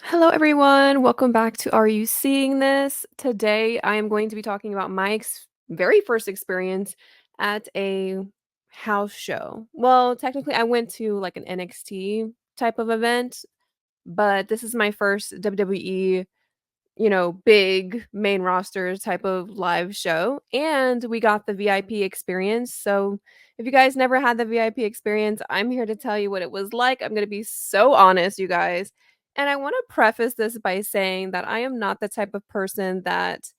Hello, everyone. Welcome back to Are You Seeing This? Today, I am going to be talking about my very first experience at a house show. Well, technically, I went to like an NXT type of event, but this is my first WWE, big main roster type of live show. And we got the VIP experience. So, if you guys never had the VIP experience, I'm here to tell you what it was like. I'm going to be so honest, you guys. And I want to preface this by saying that I am not the type of person that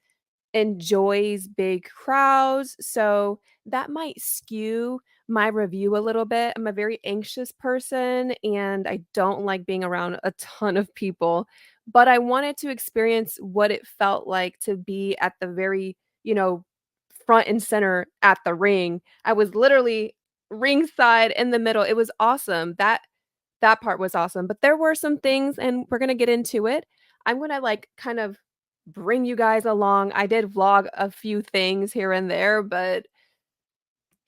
enjoys big crowds, so that might skew my review a little bit. I'm a very anxious person and I don't like being around a ton of people, but I wanted to experience what it felt like to be at the very, you know, front and center at the ring. I was literally ringside in the middle. It was awesome. That part was awesome, but there were some things and we're gonna get into it. I'm gonna, like, kind of bring you guys along. I did vlog a few things here and there, but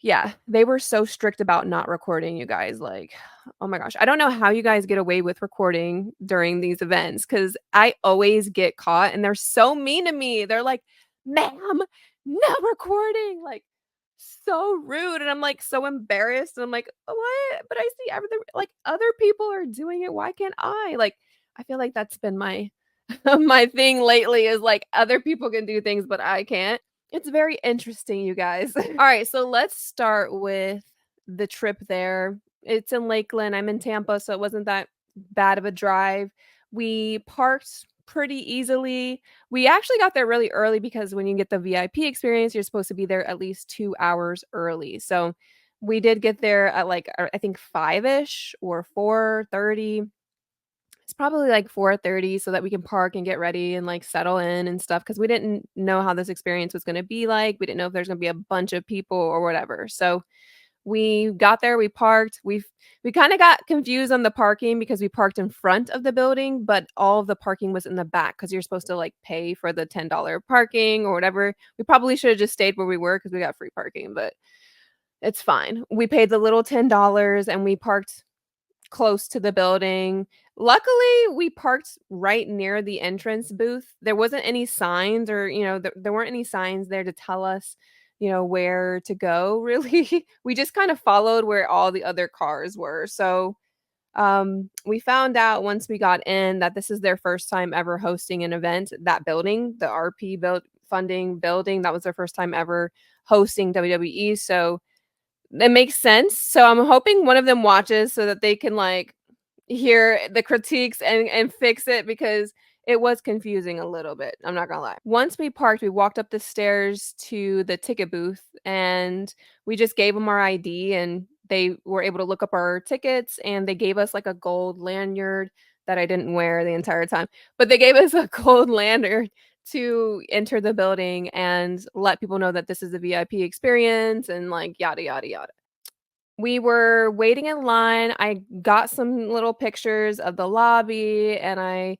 yeah, they were so strict about not recording, you guys, like, oh my gosh. I don't know how you guys get away with recording during these events because I always get caught and they're so mean to me. They're like, "Ma'am, no recording," like, so rude, and I'm, like, so embarrassed, and I'm like, "What? But I see other people are doing it, why can't I?" Like, I feel like that's been my my thing lately is, like, other people can do things, but I can't. It's very interesting, you guys. Alright, so let's start with the trip there. It's in Lakeland, I'm in Tampa, so it wasn't that bad of a drive. We parked pretty easily. We actually got there really early because when you get the VIP experience, you're supposed to be there at least 2 hours early. So, we did get there at, like, I think 5-ish or 4:30. It's probably like 4:30 so that we can park and get ready and, like, settle in and stuff because we didn't know how this experience was gonna be like. We didn't know if there's gonna be a bunch of people or whatever. So, we got there, we parked, we kinda got confused on the parking because we parked in front of the building, but all of the parking was in the back because 'cause you're supposed to, like, pay for the $10 parking or whatever. We probably should have just stayed where we were because we got free parking, but it's fine. We paid the little $10 and we parked close to the building. Luckily, we parked right near the entrance booth. There wasn't any signs or, there weren't any signs there to tell us, where to go really. We just kind of followed where all the other cars were. So, we found out once we got in that this is their first time ever hosting an event. That building, the RP build funding building, that was their first time ever hosting WWE. So, it makes sense. So I'm hoping one of them watches so that they can, like, hear the critiques and fix it because it was confusing a little bit, I'm not gonna lie. Once we parked, we walked up the stairs to the ticket booth, and we just gave them our ID, and they were able to look up our tickets, and they gave us, like, a gold lanyard that I didn't wear the entire time, but they gave us a gold lanyard to enter the building and let people know that this is a VIP experience and, like, yada, yada, yada. We were waiting in line. I got some little pictures of the lobby and I,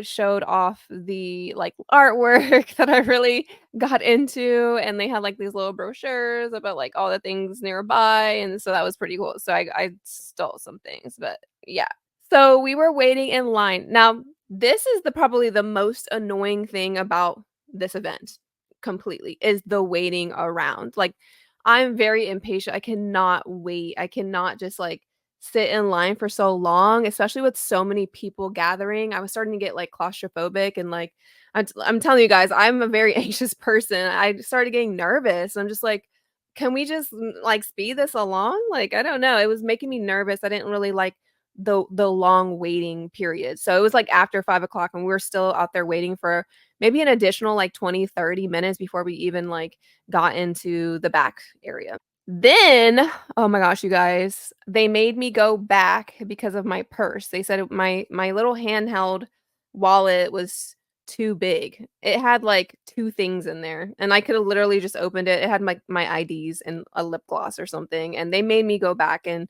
showed off the, like, artwork that I really got into, and they had, like, these little brochures about, like, all the things nearby, and so that was pretty cool. So I stole some things, but yeah. So we were waiting in line. Now, this is probably the most annoying thing about this event completely, is the waiting around. Like, I'm very impatient. I cannot wait. I cannot just, like, sit in line for so long, especially with so many people gathering. I was starting to get, like, claustrophobic and, like, I'm telling you guys, I'm a very anxious person. I started getting nervous. I'm just like, "Can we just, like, speed this along?" Like, I don't know. It was making me nervous. I didn't really like the long waiting period. So it was, like, after 5 o'clock, and we were still out there waiting for maybe an additional, like, 20, 30 minutes before we even, like, got into the back area. Then, oh my gosh, you guys, they made me go back because of my purse. They said my little handheld wallet was too big. It had, like, 2 things in there, and I coulda literally just opened it. It had my IDs and a lip gloss or something, and they made me go back and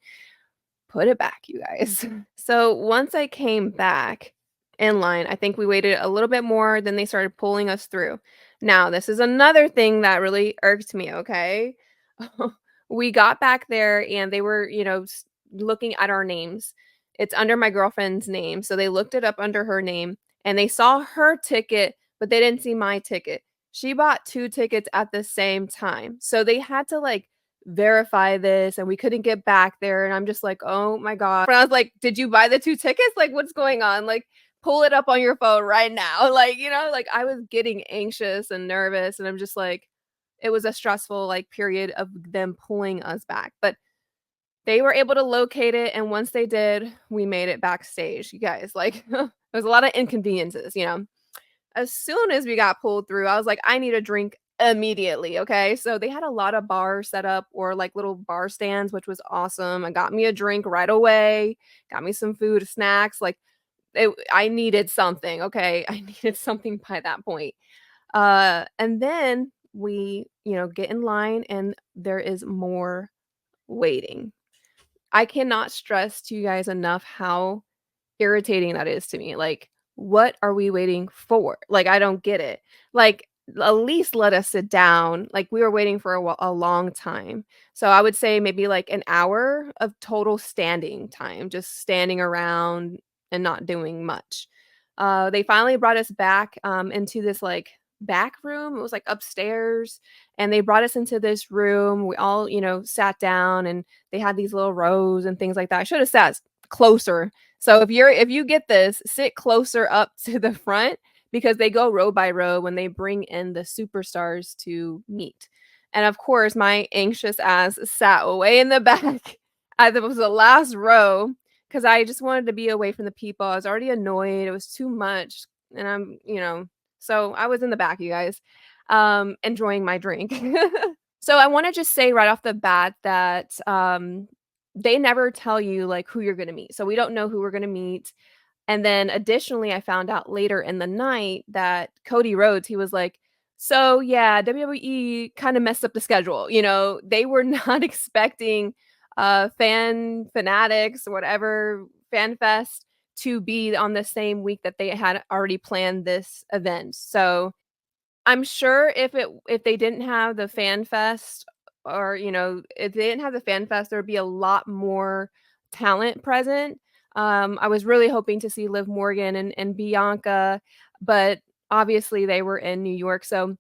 put it back, you guys. So, once I came back in line, I think we waited a little bit more, then they started pulling us through. Now, this is another thing that really irked me, okay? We got back there and they were, looking at our names. It's under my girlfriend's name, so they looked it up under her name, and they saw her ticket, but they didn't see my ticket. She bought 2 tickets at the same time, so they had to, like, verify this, and we couldn't get back there, and I'm just like, "Oh my god." And I was like, "Did you buy the 2 tickets? Like, what's going on? Like, pull it up on your phone right now." Like, like, I was getting anxious and nervous, and I'm just like it was a stressful, like, period of them pulling us back, but they were able to locate it, and once they did, we made it backstage, you guys, like, there's a lot of inconveniences. As soon as we got pulled through, I was like, "I need a drink immediately," okay? So they had a lot of bars set up or, like, little bar stands, which was awesome, and got me a drink right away, got me some food, snacks, like, I needed something, okay? I needed something by that point. And then we, get in line and there is more waiting. I cannot stress to you guys enough how irritating that is to me. Like, what are we waiting for? Like, I don't get it. Like, at least let us sit down. Like, we were waiting for a long time. So I would say maybe like an hour of total standing time, just standing around and not doing much. They finally brought us back into this like back room. It was like upstairs, and they brought us into this room. We all, sat down, and they had these little rows and things like that. I should have sat closer. So if you get this, sit closer up to the front because they go row by row when they bring in the superstars to meet. And of course, my anxious ass sat way in the back. It was the last row because I just wanted to be away from the people. I was already annoyed. It was too much. And so I was in the back, you guys, enjoying my drink. So I want to just say right off the bat that they never tell you like who you're going to meet. So we don't know who we're going to meet. And then additionally, I found out later in the night that Cody Rhodes, he was like, "So yeah, WWE kind of messed up the schedule." They were not expecting fanatics or whatever fan fest to be on the same week that they had already planned this event. So I'm sure if they didn't have the fan fest or, if they didn't have the fan fest, there'd be a lot more talent present. I was really hoping to see Liv Morgan and Bianca, but obviously they were in New York, so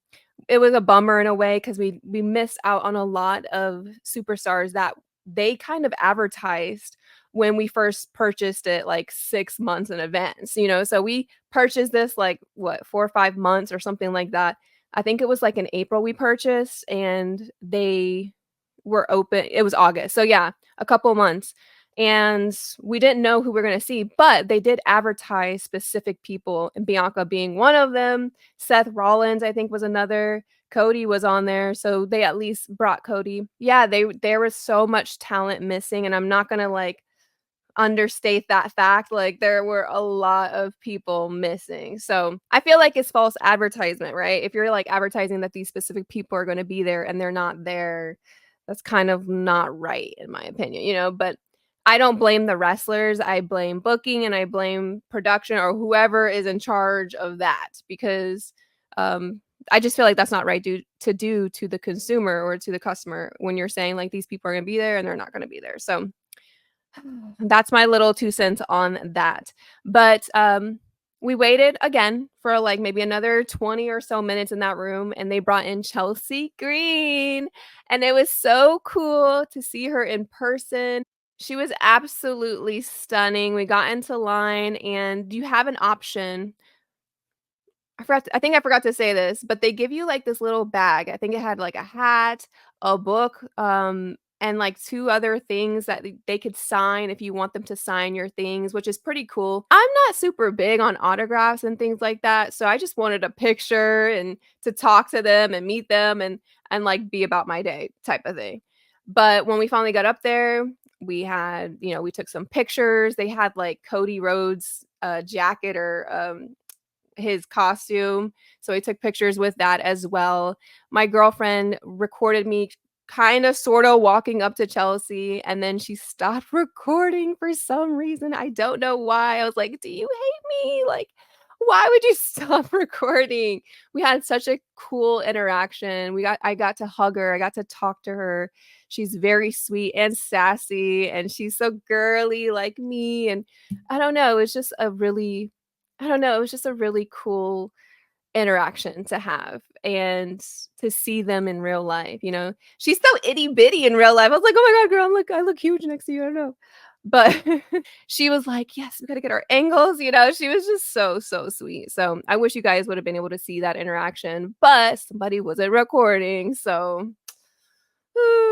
it was a bummer in a way because we missed out on a lot of superstars that they kind of advertised when we first purchased it like 6 months in advance. So we purchased this like what 4 or 5 months or something like that. I think it was like in April we purchased and they were open. It was August. So yeah, a couple months. And we didn't know who we are going to see, but they did advertise specific people, and Bianca being one of them. Seth Rollins, I think, was another. Cody was on there, so they at least brought Cody. Yeah, there was so much talent missing, and I'm not gonna like understate that fact. Like there were a lot of people missing. So I feel like it's false advertisement, right? If you're like advertising that these specific people are going to be there and they're not there, that's kind of not right, in my opinion. But I don't blame the wrestlers. I blame booking and I blame production or whoever is in charge of that because I just feel like that's not right to do to the consumer or to the customer when you're saying like these people are going to be there and they're not going to be there. So that's my little 2 cents on that. But, we waited again for, like, maybe another 20 or so minutes in that room, and they brought in Chelsea Green, and it was so cool to see her in person. She was absolutely stunning. We got into line, and you have an option. I think I forgot to say this, but they give you, like, this little bag. I think it had, like, a hat, a book, and, like, 2 other things that they could sign if you want them to sign your things, which is pretty cool. I'm not super big on autographs and things like that, so I just wanted a picture and to talk to them and meet them and, like, be about my day type of thing. But when we finally got up there, we took some pictures. They had, like, Cody Rhodes' jacket or, his costume. So I took pictures with that as well. My girlfriend recorded me kind of sort of walking up to Chelsea and then she stopped recording for some reason. I don't know why. I was like, "Do you hate me? Like, Why would you stop recording? We had such a cool interaction. I got to hug her, I got to talk to her. She's very sweet and sassy, and she's so girly like me, and I don't know, it was just a really I don't know, it was just a really cool interaction to have and to see them in real life, you know? She's so itty bitty in real life. I was like, "Oh my god, girl, I look huge next to you, I don't know." But she was like, "Yes, we gotta get our angles," you know? She was just so, so sweet. So, I wish you guys would have been able to see that interaction, but somebody wasn't recording, so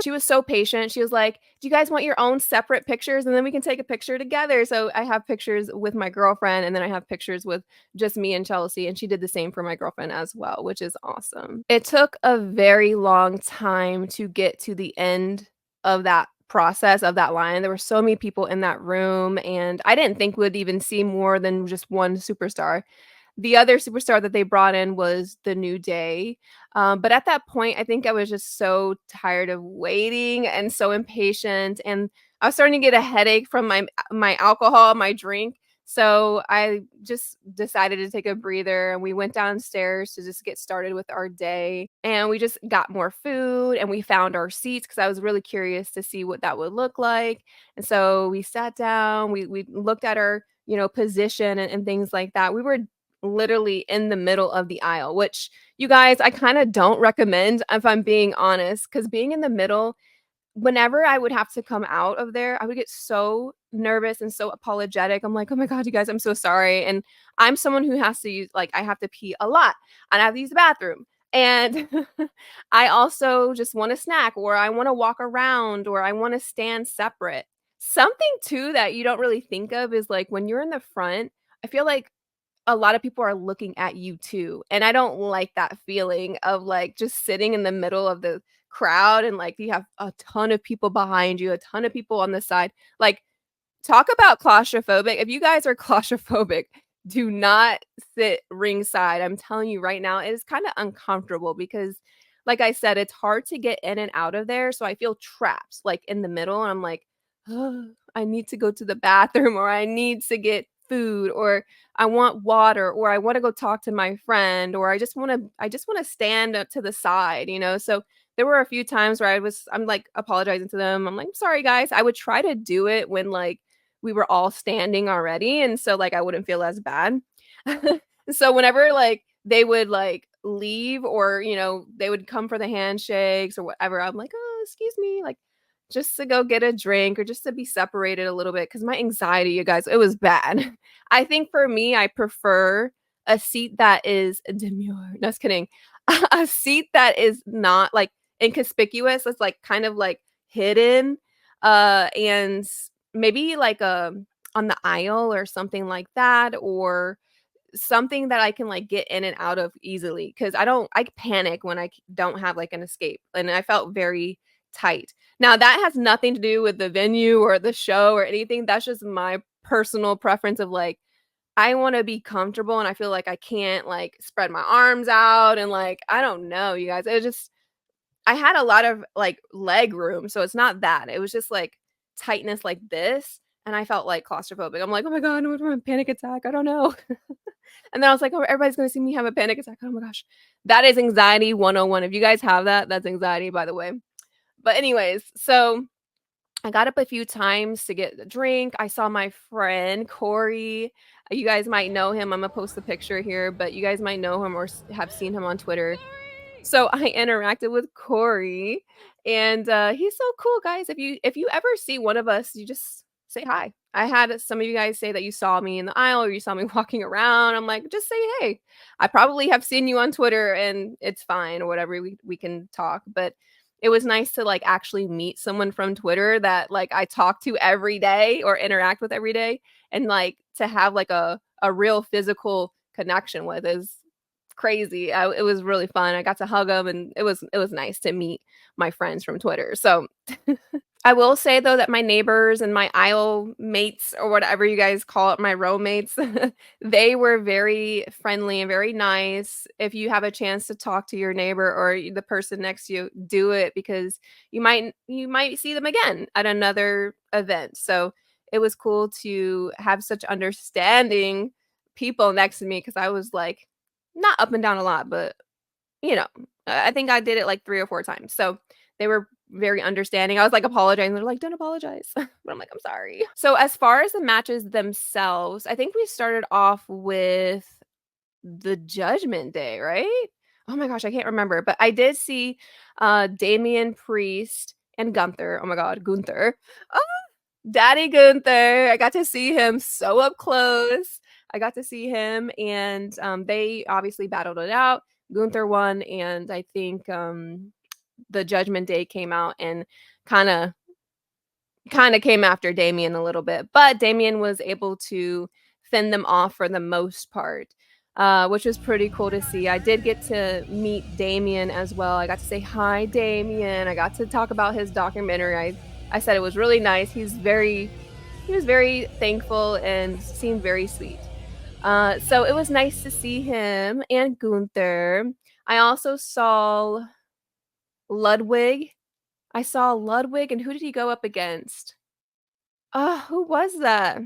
she was so patient. She was like, "Do you guys want your own separate pictures? And then we can take a picture together." So I have pictures with my girlfriend, and then I have pictures with just me and Chelsea, and she did the same for my girlfriend as well, which is awesome. It took a very long time to get to the end of that process of that line. There were so many people in that room, and I didn't think we'd even see more than just one superstar. The other superstar that they brought in was The New Day, but at that point, I think I was just so tired of waiting and so impatient, and I was starting to get a headache from my alcohol, my drink, so I just decided to take a breather, and we went downstairs to just get started with our day, and we just got more food, and we found our seats because I was really curious to see what that would look like, and so we sat down, we looked at our, you know, position and things like that. We were literally in the middle of the aisle, which you guys, I kinda don't recommend if I'm being honest, because being in the middle, whenever I would have to come out of there, I would get so nervous and so apologetic. I'm like, "Oh my god, you guys, I'm so sorry." And I'm someone who has to use like, I have to pee a lot, and I have to use the bathroom. And I also just want a snack, or I wanna walk around, or I wanna stand separate. Something too that you don't really think of is, like, when you're in the front, I feel like a lot of people are looking at you too, and I don't like that feeling of, like, just sitting in the middle of the crowd and, like, you have a ton of people behind you, a ton of people on the side. Like, talk about claustrophobic. If you guys are claustrophobic, do not sit ringside. I'm telling you right now, it is kinda uncomfortable because, like I said, it's hard to get in and out of there, so I feel trapped, like, in the middle, and I'm like, "Ugh, I need to go to the bathroom," or "I need to get food," or "I want water," or "I wanna go talk to my friend," or I just wanna stand up to the side," you know? So, there were a few times where I'm, like, apologizing to them. I'm like, "Sorry, guys." I would try to do it when, like, we were all standing already, and so, like, I wouldn't feel as bad. So, whenever, like, they would, like, leave or, you know, they would come for the handshakes or whatever, I'm like, "Oh, excuse me," like, just to go get a drink or just to be separated a little bit because my anxiety, you guys, it was bad. I think for me, I prefer a seat that is demure. No, just kidding. A seat that is not, like, inconspicuous, it's, like, kind of, like, hidden, and maybe, like, on the aisle or something like that, or something that I can, like, get in and out of easily, because I panic when don't have, like, an escape, and I felt very tight. Now that has nothing to do with the venue or the show or anything, that's just my personal preference of, like, I wanna be comfortable, and I feel like I can't, like, spread my arms out and, like, I don't know, you guys, it just I had a lot of, like, leg room, so it's not that. It was just, like, tightness like this, and I felt, like, claustrophobic. I'm like, "Oh my god, what if I have a panic attack? I don't know." And then I was like, "Oh, everybody's gonna see me have a panic attack. Oh my gosh." That is anxiety 101. If you guys have that, that's anxiety, by the way. But anyways, so I got up a few times to get the drink. I saw my friend Corey. You guys might know him. Imma post the picture here, but you guys might know him or have seen him on Twitter. So I interacted with Corey, and, he's so cool, guys. If you ever see one of us, you just say hi. I had some of you guys say that you saw me in the aisle or you saw me walking around. I'm like, "Just say hey." I probably have seen you on Twitter, and it's fine or whatever, we can talk, but it was nice to, like, actually meet someone from Twitter that, like, I talk to every day or interact with every day, and, like, to have, like, a real physical connection with is crazy. It was really fun. I got to hug him, and it was nice to meet my friends from Twitter. So I will say though that my neighbors and my aisle mates or whatever you guys call it, my row mates, they were very friendly and very nice. If you have a chance to talk to your neighbor or the person next to you, do it because you might see them again at another event. So it was cool to have such understanding people next to me because I was, like, not up and down a lot, but, you know, I think I did it, like, 3 or 4 times. So, they were very understanding. I was, like, apologizing. They're like, "Don't apologize." But I'm like, "I'm sorry." So, as far as the matches themselves, I think we started off with the Judgment Day, right? Oh my gosh, I can't remember, but I did see, Damian Priest and Gunther. Oh my god, Gunther. Oh, Daddy Gunther. I got to see him so up close. I got to see him, and, they obviously battled it out. Gunther won, and I think, the Judgment Day came out and kinda came after Damien a little bit, but Damien was able to fend them off for the most part, which was pretty cool to see. I did get to meet Damien as well. I got to say, "Hi, Damien." I got to talk about his documentary. I said it was really nice. He was very thankful and seemed very sweet. So it was nice to see him and Gunther. I also saw Ludwig. I saw Ludwig, and who did he go up against? Who was that?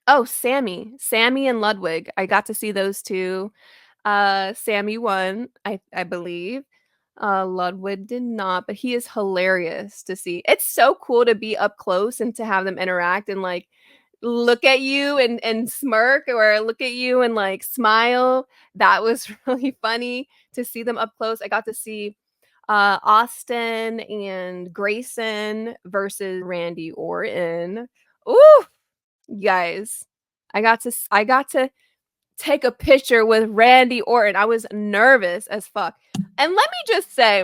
Oh, Sammy. Sammy and Ludwig. I got to see those 2. Sammy won, I believe. Ludwig did not, but he is hilarious to see. It's so cool to be up close and to have them interact and, like, look at you and smirk or look at you and, like, smile. That was really funny to see them up close. I got to see, Austin and Grayson versus Randy Orton. Ooh! Guys, I got to take a picture with Randy Orton. I was nervous as fuck. And let me just say,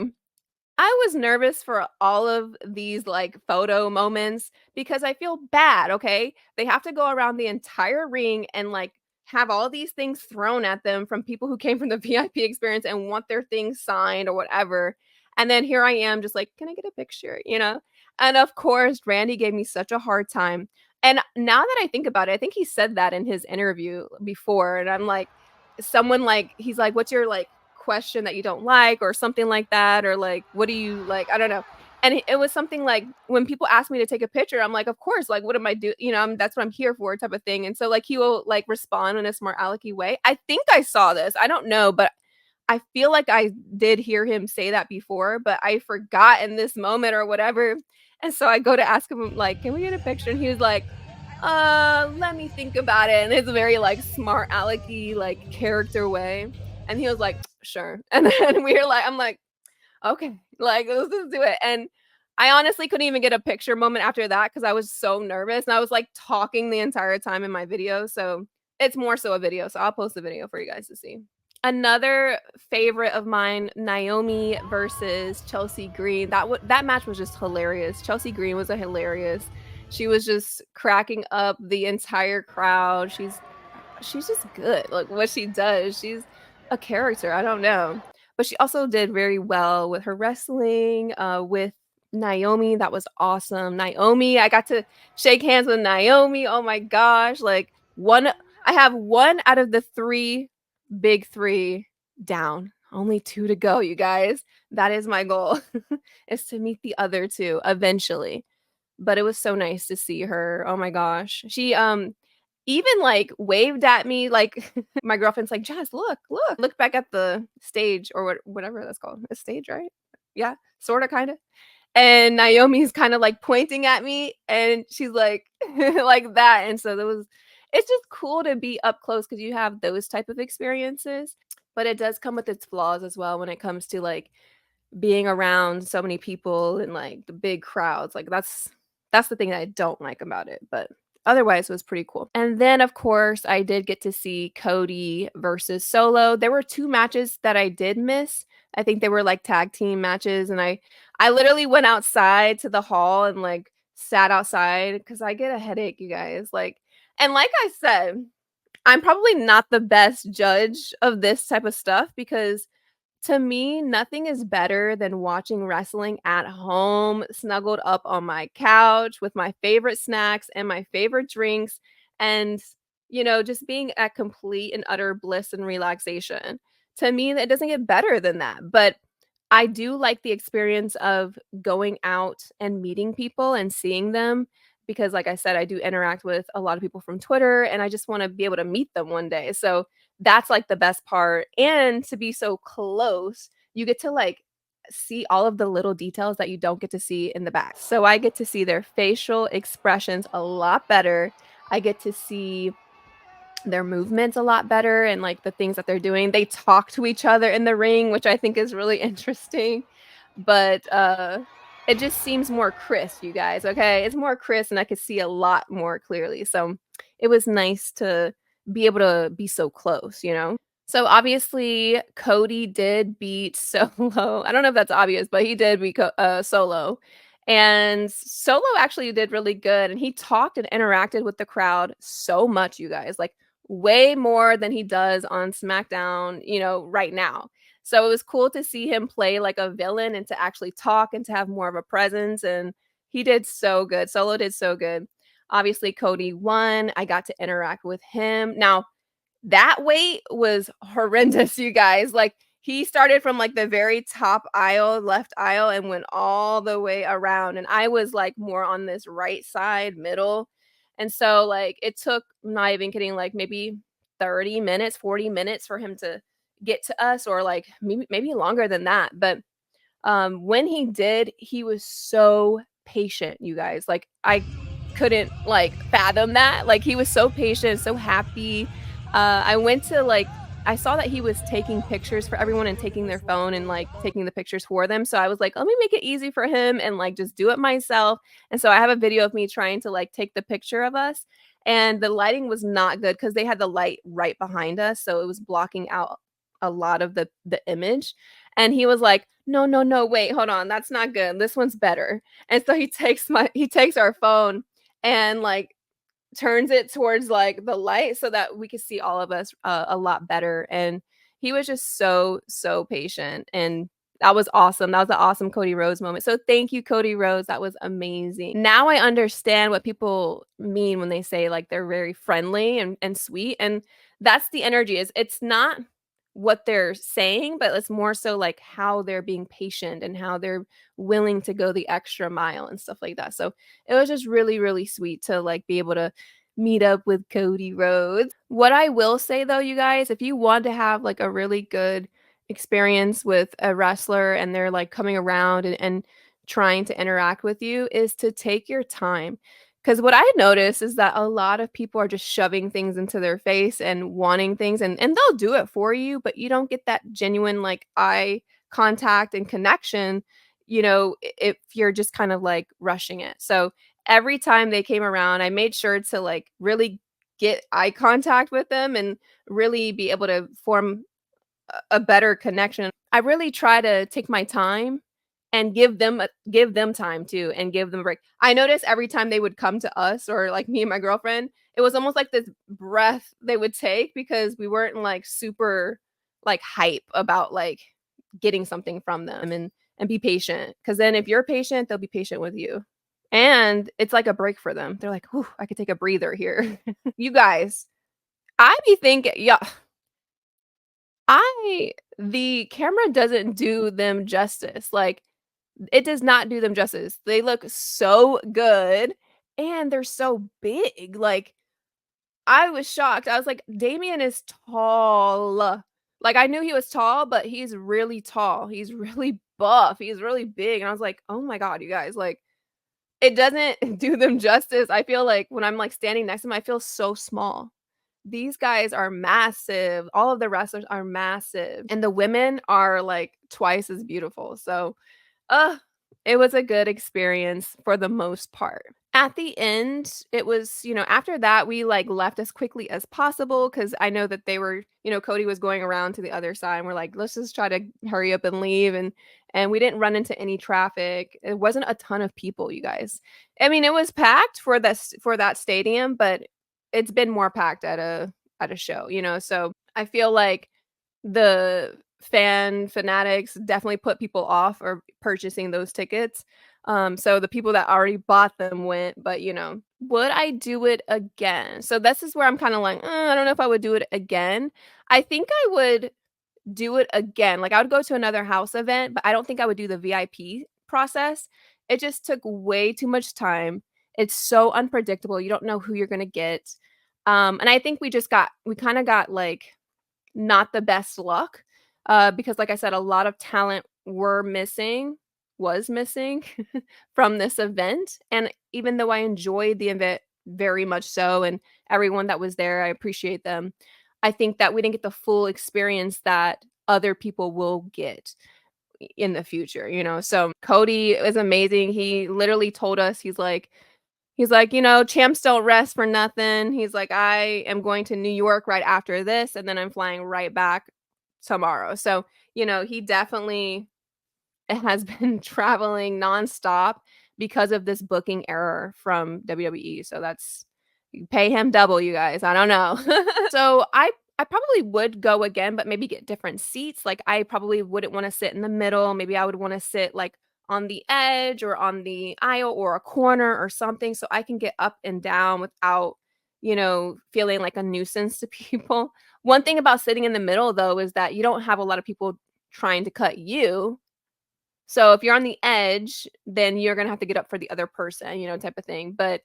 I was nervous for all of these, like, photo moments because I feel bad, okay? They have to go around the entire ring and, like, have all these things thrown at them from people who came from the VIP experience and want their things signed or whatever. And then here I am just like, "Can I get a picture?" You know? And of course, Randy gave me such a hard time. And now that I think about it, I think he said that in his interview before, and I'm like, someone like he's like, "What's your, like, question that you don't like?" or something like that, or like, "What do you like?" I don't know. And it was something like, when people ask me to take a picture, I'm like, "Of course, like, what am I do you know, that's what I'm here for," type of thing. And so, like, he will, like, respond in a smart alecky way. I think I saw this. I don't know, but I feel like I did hear him say that before, but I forgot in this moment or whatever. And so I go to ask him, like, "Can we get a picture?" And he was like, let me think about it." And it's a very, like, smart alecky, like, character way. And he was like, "Sure." And then we were like I'm like, "Okay, like, let's just do it." And I honestly couldn't even get a picture moment after that because I was so nervous, and I was, like, talking the entire time in my video, so it's more so a video, so I'll post the video for you guys to see. Another favorite of mine, Naomi versus Chelsea Green. That match was just hilarious. Chelsea Green was a hilarious. She was just cracking up the entire crowd. She's just good. Like, what she does, she's a character. I don't know. But she also did very well with her wrestling, with Naomi. That was awesome. Naomi, I got to shake hands with Naomi. Oh my gosh. Like, one I have 1 out of the 3 big 3 down. Only 2 to go, you guys. That is my goal, is to meet the other 2 eventually. But it was so nice to see her. Oh my gosh. She, even, like, waved at me, like, my girlfriend's like, "Jess, look, look." Look back at the stage or whatever that's called. A stage, right? Yeah, sorta, kinda. And Naomi's kinda, like, pointing at me, and she's like like that, and so there was it's just cool to be up close because you have those type of experiences, but it does come with its flaws as well when it comes to, like, being around so many people and, like, the big crowds. Like, that's the thing that I don't like about it, but otherwise, it was pretty cool. And then, of course, I did get to see Cody versus Solo. There were 2 matches that I did miss. I think they were, like, tag team matches, and I literally went outside to the hall and, like, sat outside because I get a headache, you guys, like and like I said, I'm probably not the best judge of this type of stuff because to me, nothing is better than watching wrestling at home, snuggled up on my couch with my favorite snacks and my favorite drinks, and, just being at complete and utter bliss and relaxation. To me, that doesn't get better than that. But I do like the experience of going out and meeting people and seeing them because like I said, I do interact with a lot of people from Twitter, and I just wanna be able to meet them one day. So that's, like, the best part, and to be so close, you get to, like, see all of the little details that you don't get to see in the back. So I get to see their facial expressions a lot better. I get to see their movements a lot better and, like, the things that they're doing. They talk to each other in the ring, which I think is really interesting, but, it just seems more crisp, you guys, okay? It's more crisp, and I could see a lot more clearly, so it was nice to be able to be so close, you know? So, obviously, Cody did beat Solo. I don't know if that's obvious, but he did beat Solo, and Solo actually did really good, and he talked and interacted with the crowd so much, you guys, like, way more than he does on SmackDown, right now. So, it was cool to see him play like a villain and to actually talk and to have more of a presence, and he did so good. Solo did so good. Obviously, Cody won. I got to interact with him. Now, that wait was horrendous, you guys. Like, he started from, like, the very top aisle, left aisle, and went all the way around, and I was, like, more on this right side, middle, and so, like, it took, not even kidding, like, maybe 30 minutes, 40 minutes for him to get to us, or, like, maybe longer than that, but when he did, he was so patient, you guys. Like, I couldn't, like, fathom that. Like, he was so patient, so happy. I went to, like, I saw that he was taking pictures for everyone and taking their phone and, like, taking the pictures for them. So I was like, "Let me make it easy for him and, like, just do it myself." And so I have a video of me trying to, like, take the picture of us, and the lighting was not good because they had the light right behind us, so it was blocking out a lot of the image. And he was like, "No, no, no, wait, hold on, that's not good. This one's better." And so he takes our phone and, like, turns it towards, like, the light so that we could see all of us, a lot better, and he was just so, so patient, and that was awesome. That was an awesome Cody Rhodes moment. So thank you, Cody Rhodes, that was amazing. Now I understand what people mean when they say, like, they're very friendly and sweet, and that's the energy. It's not what they're saying, but it's more so, like, how they're being patient and how they're willing to go the extra mile and stuff like that. So it was just really, really sweet to, like, be able to meet up with Cody Rhodes. What I will say though, you guys, if you want to have, like, a really good experience with a wrestler and they're, like, coming around and trying to interact with you, is to take your time. Because what I notice is that a lot of people are just shoving things into their face and wanting things, and they'll do it for you, but you don't get that genuine, like, eye contact and connection, if you're just kind of, like, rushing it. So every time they came around, I made sure to, like, really get eye contact with them and really be able to form a better connection. I really try to take my time and give them time too and give them a break. I noticed every time they would come to us, or, like, me and my girlfriend, it was almost like this breath they would take because we weren't, like, super, like, hype about, like, getting something from them, and be patient. Because then if you're patient, they'll be patient with you. And it's like a break for them. They're like, "Whew, I could take a breather here." You guys, I be thinking, yeah, the camera doesn't do them justice, like, it does not do them justice. They look so good, and they're so big, like, I was shocked. I was like, "Damien is tall." Like, I knew he was tall, but he's really tall. He's really buff. He's really big, and I was like, "Oh my god, you guys," like, it doesn't do them justice. I feel like when I'm, like, standing next to them, I feel so small. These guys are massive. All of the wrestlers are massive, and the women are, like, twice as beautiful. So, ugh, it was a good experience for the most part. At the end, it was, after that, we, like, left as quickly as possible because I know that they were, Cody was going around to the other side, and we're like, "Let's just try to hurry up and leave," and we didn't run into any traffic. It wasn't a ton of people, you guys. I mean, it was packed for that stadium, but it's been more packed at a show, so I feel like the fanatics definitely put people off or purchasing those tickets. So the people that already bought them went, but, would I do it again? So this is where I'm kinda like, I don't know if I would do it again." I think I would do it again. Like, I would go to another house event, but I don't think I would do the VIP process. It just took way too much time. It's so unpredictable, you don't know who you're gonna get. And I think we kinda got, like, not the best luck, because like I said, a lot of talent was missing from this event, and even though I enjoyed the event very much so, and everyone that was there, I appreciate them, I think that we didn't get the full experience that other people will get in the future, you know? So, Cody is amazing, he literally told us, "You know, champs don't rest for nothing." He's like, "I am going to New York right after this, and then I'm flying right back tomorrow." So, he definitely has been traveling nonstop because of this booking error from WWE. So that's pay him double, you guys. I don't know. So I probably would go again, but maybe get different seats. Like I probably wouldn't want to sit in the middle. Maybe I would want to sit like on the edge or on the aisle or a corner or something so I can get up and down without, feeling like a nuisance to people. One thing about sitting in the middle though is that you don't have a lot of people trying to cut you. So if you're on the edge, then you're gonna have to get up for the other person, type of thing. But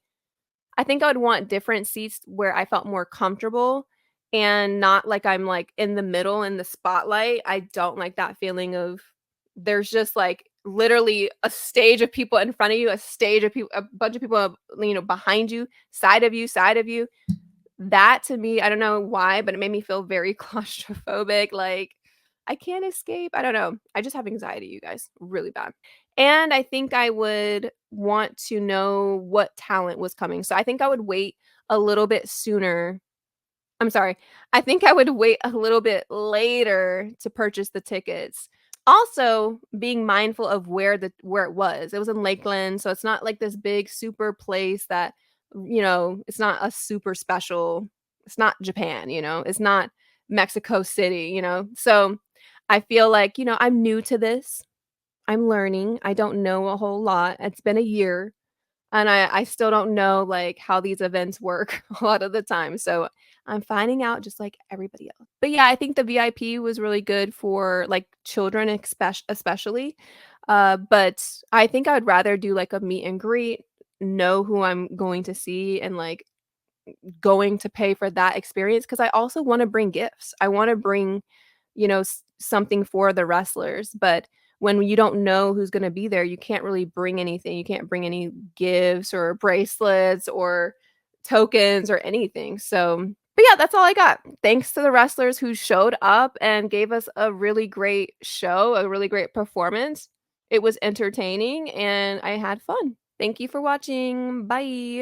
I think I would want different seats where I felt more comfortable and not like I'm, like, in the middle in the spotlight. I don't like that feeling of there's just, like, literally a stage of people in front of you, a bunch of people, behind you, side of you. That to me, I don't know why, but it made me feel very claustrophobic, like, I can't escape. I don't know. I just have anxiety, you guys, really bad. And I think I would want to know what talent was coming. So I think I would wait a little bit sooner. I'm sorry. I think I would wait a little bit later to purchase the tickets. Also, being mindful of where it was. It was in Lakeland, so it's not like this big super place that, it's not a super special it's not Japan, It's not Mexico City, So, I feel like, I'm new to this. I'm learning. I don't know a whole lot. It's been a year, and I still don't know, like, how these events work a lot of the time, so I'm finding out just like everybody else. But, yeah, I think the VIP was really good for, like, children especially, but I think I would rather do, like, a meet and greet, know who I'm going to see, and, like, going to pay for that experience because I also wanna bring gifts. I wanna bring, something for the wrestlers, but when you don't know who's gonna be there, you can't really bring anything. You can't bring any gifts or bracelets or tokens or anything, so but yeah, that's all I got. Thanks to the wrestlers who showed up and gave us a really great show, a really great performance. It was entertaining, and I had fun. Thank you for watching. Bye.